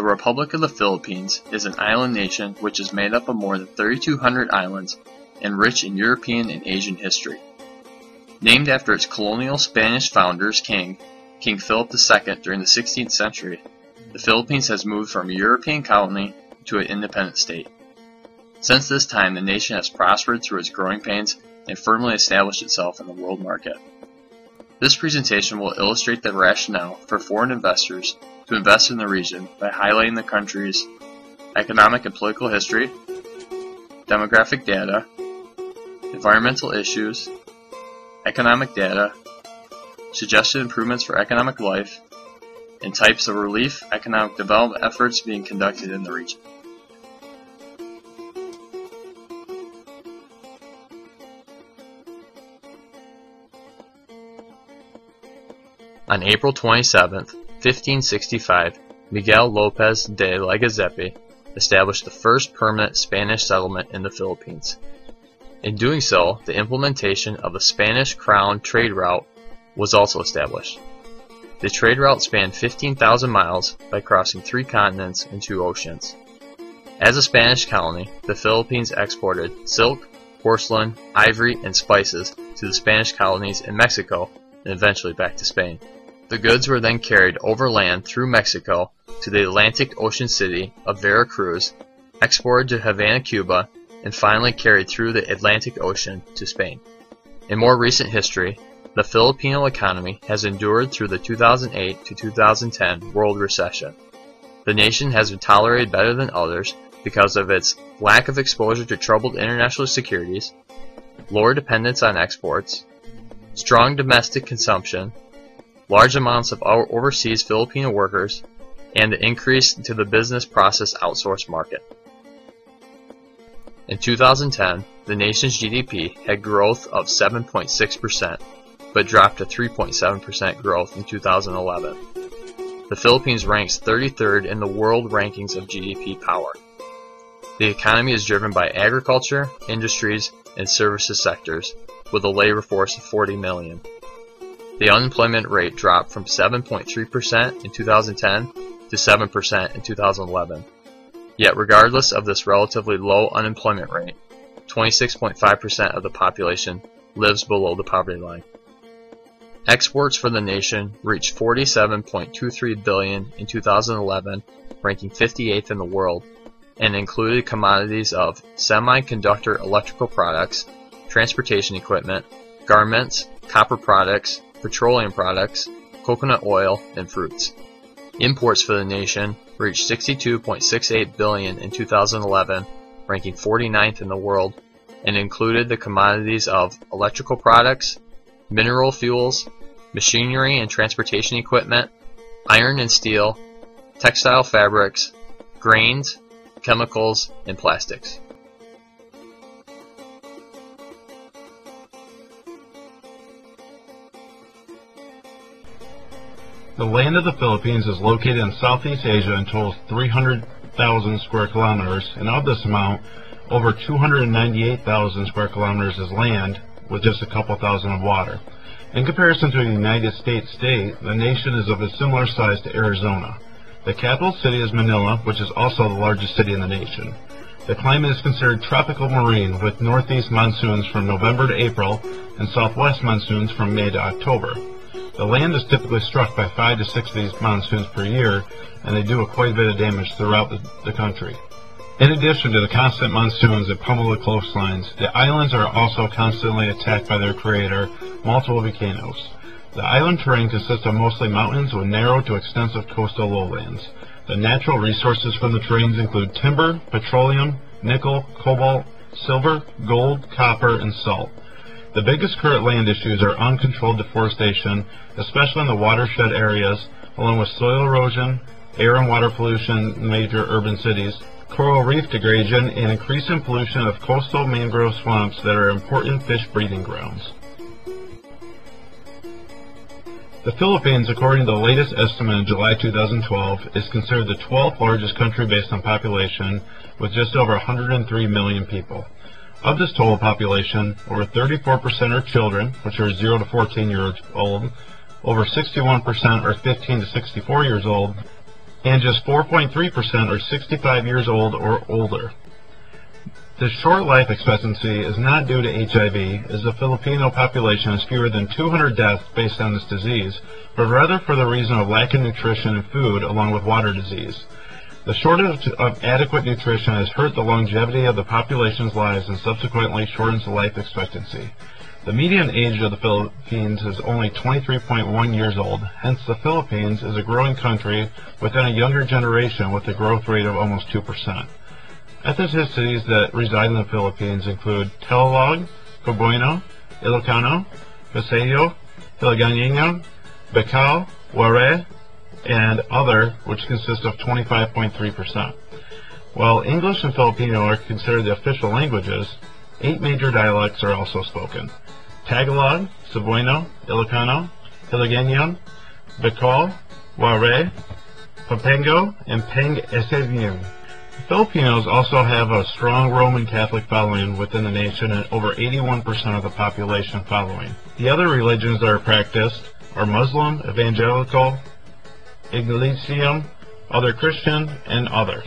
Republic of the Philippines is an island nation which is made up of more than 3,200 islands and rich in European and Asian history. Named after its colonial Spanish founder's king, King Philip II during the 16th century, the Philippines has moved from a European colony to an independent state. Since this time, the nation has prospered through its growing pains and firmly established itself in the world market. This presentation will illustrate the rationale for foreign investors to invest in the region by highlighting the country's economic and political history, demographic data, environmental issues, economic data, suggested improvements for economic life, and types of relief economic development efforts being conducted in the region. On April 27, 1565, Miguel López de Legazpi established the first permanent Spanish settlement in the Philippines. In doing so, the implementation of the Spanish Crown trade route was also established. The trade route spanned 15,000 miles by crossing 3 continents and 2 oceans. As a Spanish colony, the Philippines exported silk, porcelain, ivory, and spices to the Spanish colonies in Mexico and eventually back to Spain. The goods were then carried overland through Mexico to the Atlantic Ocean city of Veracruz, exported to Havana, Cuba, and finally carried through the Atlantic Ocean to Spain. In more recent history, the Filipino economy has endured through the 2008 to 2010 world recession. The nation has been tolerated better than others because of its lack of exposure to troubled international securities, lower dependence on exports, strong domestic consumption, large amounts of overseas Filipino workers, and the increase to the business process outsource market. In 2010, the nation's GDP had growth of 7.6%, but dropped to 3.7% growth in 2011. The Philippines ranks 33rd in the world rankings of GDP power. The economy is driven by agriculture, industries, and services sectors, with a labor force of 40 million. The unemployment rate dropped from 7.3% in 2010 to 7% in 2011. Yet regardless of this relatively low unemployment rate, 26.5% of the population lives below the poverty line. Exports for the nation reached $47.23 billion in 2011, ranking 58th in the world, and included commodities of semiconductor electrical products, transportation equipment, garments, copper products, petroleum products, coconut oil, and fruits. Imports for the nation reached $62.68 billion in 2011, ranking 49th in the world, and included the commodities of electrical products, mineral fuels, machinery and transportation equipment, iron and steel, textile fabrics, grains, chemicals, and plastics. The land of the Philippines is located in Southeast Asia and totals 300,000 square kilometers, and of this amount, over 298,000 square kilometers is land, with just a couple thousand of water. In comparison to a United States state, the nation is of a similar size to Arizona. The capital city is Manila, which is also the largest city in the nation. The climate is considered tropical marine, with northeast monsoons from November to April and southwest monsoons from May to October. The land is typically struck by 5 to 6 of these monsoons per year, and they do quite a bit of damage throughout the country. In addition to the constant monsoons that pummel the coastlines, the islands are also constantly attacked by their creator, multiple volcanoes. The island terrain consists of mostly mountains with narrow to extensive coastal lowlands. The natural resources from the terrains include timber, petroleum, nickel, cobalt, silver, gold, copper, and salt. The biggest current land issues are uncontrolled deforestation, especially in the watershed areas, along with soil erosion, air and water pollution in major urban cities, coral reef degradation, and increasing pollution of coastal mangrove swamps that are important fish breeding grounds. The Philippines, according to the latest estimate in July 2012, is considered the 12th largest country based on population, with just over 103 million people. Of this total population, over 34% are children, which are 0 to 14 years old, over 61% are 15 to 64 years old, and just 4.3% are 65 years old or older. The short life expectancy is not due to HIV, as the Filipino population has fewer than 200 deaths based on this disease, but rather for the reason of lack of nutrition and food along with water disease. The shortage of adequate nutrition has hurt the longevity of the population's lives and subsequently shortens the life expectancy. The median age of the Philippines is only 23.1 years old, hence the Philippines is a growing country within a younger generation with a growth rate of almost 2%. Ethnicities that reside in the Philippines include Tagalog, Cebuano, Ilocano, Visayas, Hiligaynon, Bicol, Waray, and other, which consists of 25.3%. While English and Filipino are considered the official languages, 8 major dialects are also spoken: Tagalog, Cebuano, Ilocano, Hiligaynon, Bicol, Waray, Pampanga, and Pang-Esavian. Filipinos also have a strong Roman Catholic following within the nation and over 81% of the population following. The other religions that are practiced are Muslim, Evangelical, Iglesia, other Christian, and other.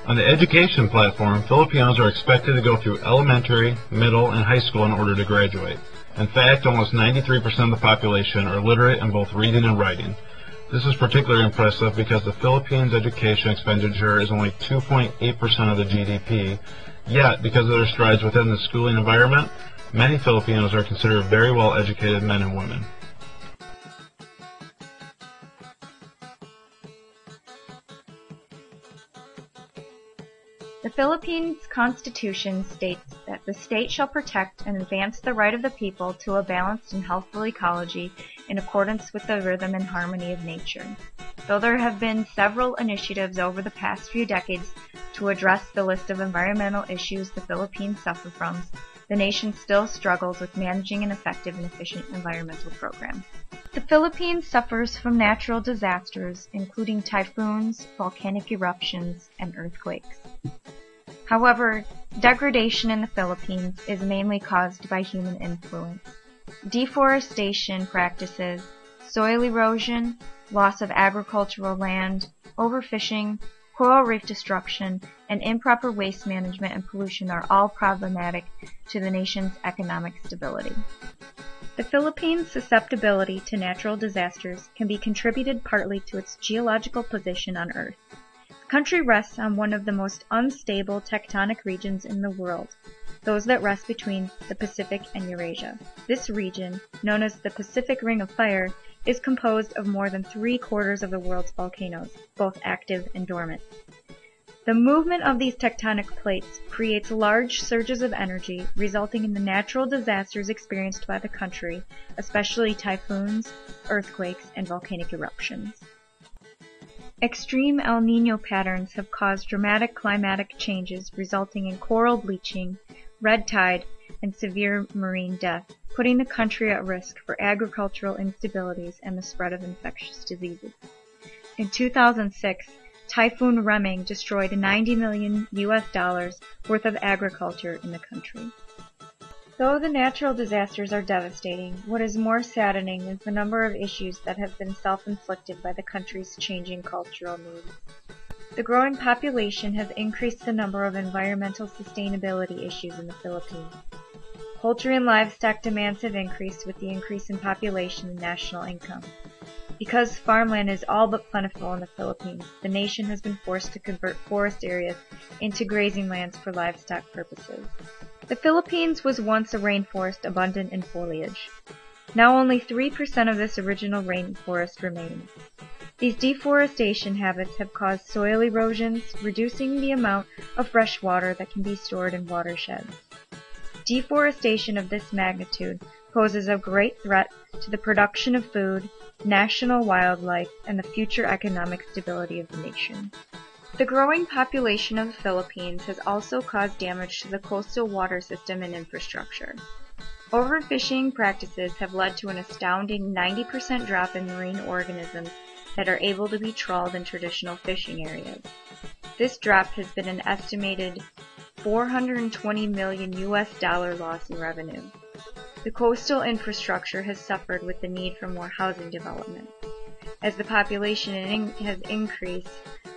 On the education platform, Filipinos are expected to go through elementary, middle, and high school in order to graduate. In fact, almost 93% of the population are literate in both reading and writing. This is particularly impressive because the Philippines' education expenditure is only 2.8% of the GDP, yet because of their strides within the schooling environment, many Filipinos are considered very well-educated men and women. The Philippines Constitution states that the state shall protect and advance the right of the people to a balanced and healthful ecology in accordance with the rhythm and harmony of nature. Though there have been several initiatives over the past few decades to address the list of environmental issues the Philippines suffer from, the nation still struggles with managing an effective and efficient environmental program. The Philippines suffers from natural disasters, including typhoons, volcanic eruptions, and earthquakes. However, degradation in the Philippines is mainly caused by human influence. Deforestation practices, soil erosion, loss of agricultural land, overfishing, coral reef destruction, and improper waste management and pollution are all problematic to the nation's economic stability. The Philippines' susceptibility to natural disasters can be contributed partly to its geological position on Earth. The country rests on one of the most unstable tectonic regions in the world, those that rest between the Pacific and Eurasia. This region, known as the Pacific Ring of Fire, is composed of more than 3/4 of the world's volcanoes, both active and dormant. The movement of these tectonic plates creates large surges of energy, resulting in the natural disasters experienced by the country, especially typhoons, earthquakes, and volcanic eruptions. Extreme El Niño patterns have caused dramatic climatic changes resulting in coral bleaching, red tide, and severe marine death, putting the country at risk for agricultural instabilities and the spread of infectious diseases. In 2006, Typhoon Reming destroyed $90 million worth of agriculture in the country. Though the natural disasters are devastating, what is more saddening is the number of issues that have been self-inflicted by the country's changing cultural needs. The growing population has increased the number of environmental sustainability issues in the Philippines. Poultry and livestock demands have increased with the increase in population and national income. Because farmland is all but plentiful in the Philippines, the nation has been forced to convert forest areas into grazing lands for livestock purposes. The Philippines was once a rainforest abundant in foliage. Now only 3% of this original rainforest remains. These deforestation habits have caused soil erosions, reducing the amount of fresh water that can be stored in watersheds. Deforestation of this magnitude poses a great threat to the production of food, national wildlife, and the future economic stability of the nation. The growing population of the Philippines has also caused damage to the coastal water system and infrastructure. Overfishing practices have led to an astounding 90% drop in marine organisms that are able to be trawled in traditional fishing areas. This drop has been an estimated $420 million loss in revenue. The coastal infrastructure has suffered with the need for more housing development. As the population has increased,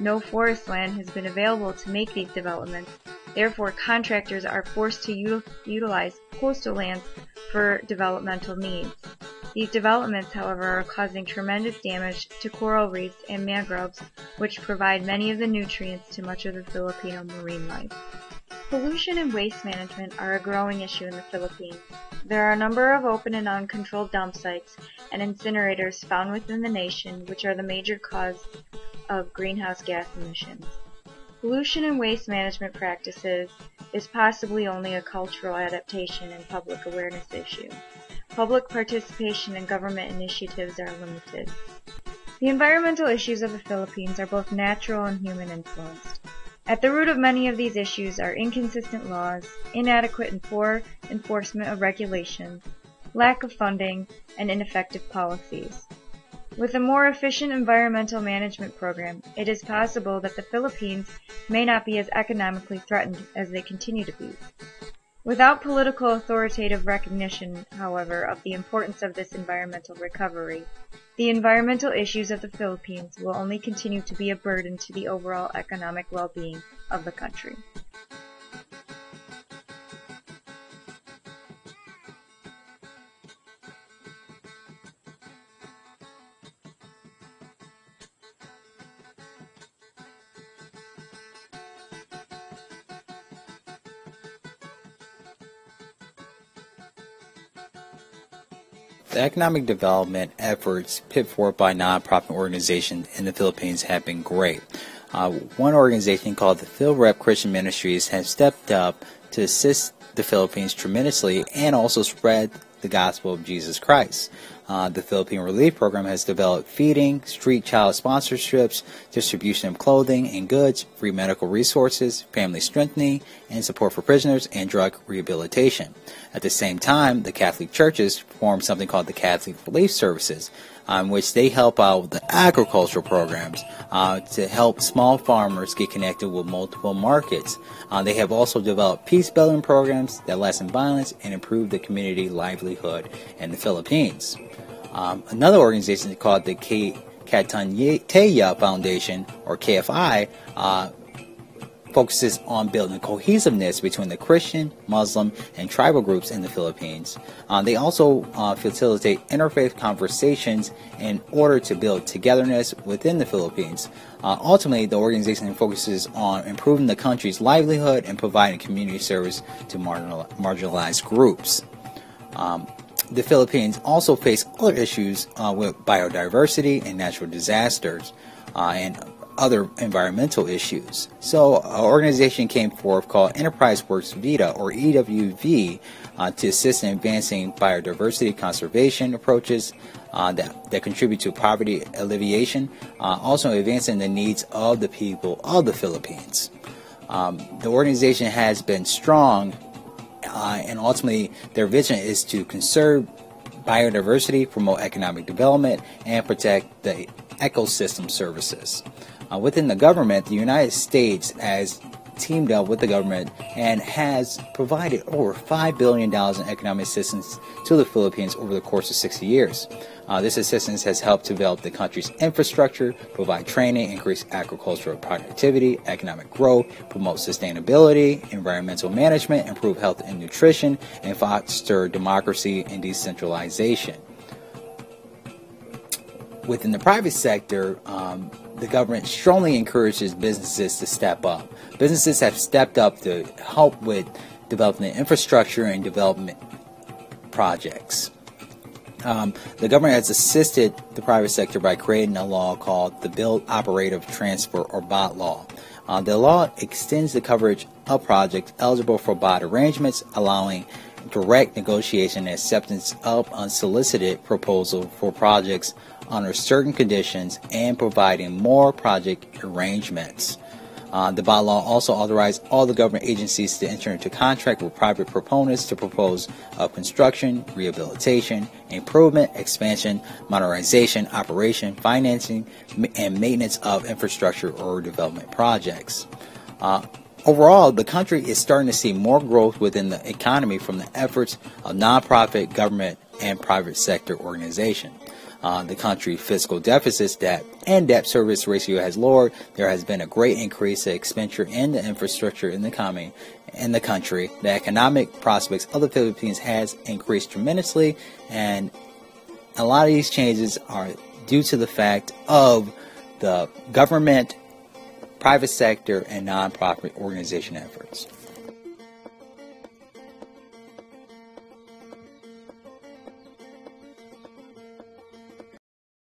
no forest land has been available to make these developments. Therefore, contractors are forced to utilize coastal lands for developmental needs. These developments, however, are causing tremendous damage to coral reefs and mangroves, which provide many of the nutrients to much of the Filipino marine life. Pollution and waste management are a growing issue in the Philippines. There are a number of open and uncontrolled dump sites and incinerators found within the nation, which are the major cause of greenhouse gas emissions. Pollution and waste management practices is possibly only a cultural adaptation and public awareness issue. Public participation and government initiatives are limited. The environmental issues of the Philippines are both natural and human influenced. At the root of many of these issues are inconsistent laws, inadequate and poor enforcement of regulations, lack of funding, and ineffective policies. With a more efficient environmental management program, it is possible that the Philippines may not be as economically threatened as they continue to be. Without political authoritative recognition, however, of the importance of this environmental recovery, the environmental issues of the Philippines will only continue to be a burden to the overall economic well-being of the country. The economic development efforts put forth by nonprofit organizations in the Philippines have been great. One organization called the PhilRep Christian Ministries has stepped up to assist the Philippines tremendously and also spread the gospel of Jesus Christ. The Philippine Relief Program has developed feeding, street child sponsorships, distribution of clothing and goods, free medical resources, family strengthening, and support for prisoners and drug rehabilitation. At the same time, the Catholic churches form something called the Catholic Relief Services, which they help out with the agricultural programs to help small farmers get connected with multiple markets. They have also developed peace-building programs that lessen violence and improve the community livelihood in the Philippines. Another organization called the Katanteya Foundation, or KFI, focuses on building cohesiveness between the Christian, Muslim, and tribal groups in the Philippines. They also facilitate interfaith conversations in order to build togetherness within the Philippines. Ultimately, the organization focuses on improving the country's livelihood and providing community service to marginalized groups. The Philippines also face other issues with biodiversity and natural disasters and other environmental issues. So an organization came forth called Enterprise Works Vita, or EWV, to assist in advancing biodiversity conservation approaches that contribute to poverty alleviation, also advancing the needs of the people of the Philippines. The organization has been strong, and ultimately their vision is to conserve biodiversity, promote economic development, and protect the ecosystem services. Within the government, the United States has teamed up with the government and has provided over $5 billion in economic assistance to the Philippines over the course of 60 years. This assistance has helped develop the country's infrastructure, provide training, increase agricultural productivity, economic growth, promote sustainability, environmental management, improve health and nutrition, and foster democracy and decentralization. Within the private sector, the government strongly encourages businesses to step up. Businesses have stepped up to help with developing the infrastructure and development projects. The government has assisted the private sector by creating a law called the Bill Operative Transfer, or BOT law. The law extends the coverage of projects eligible for BOT arrangements, allowing direct negotiation and acceptance of unsolicited proposal for projects under certain conditions and providing more project arrangements. The bylaw also authorized all the government agencies to enter into contract with private proponents to propose construction, rehabilitation, improvement, expansion, modernization, operation, financing, and maintenance of infrastructure or development projects. Overall, the country is starting to see more growth within the economy from the efforts of nonprofit, government, and private sector organizations. the country's fiscal deficits and debt service ratio has lowered, there has been a great increase in expenditure in the infrastructure in the country. The economic prospects of the Philippines has increased tremendously, and a lot of these changes are due to the fact of the government, private sector, and nonprofit organization efforts.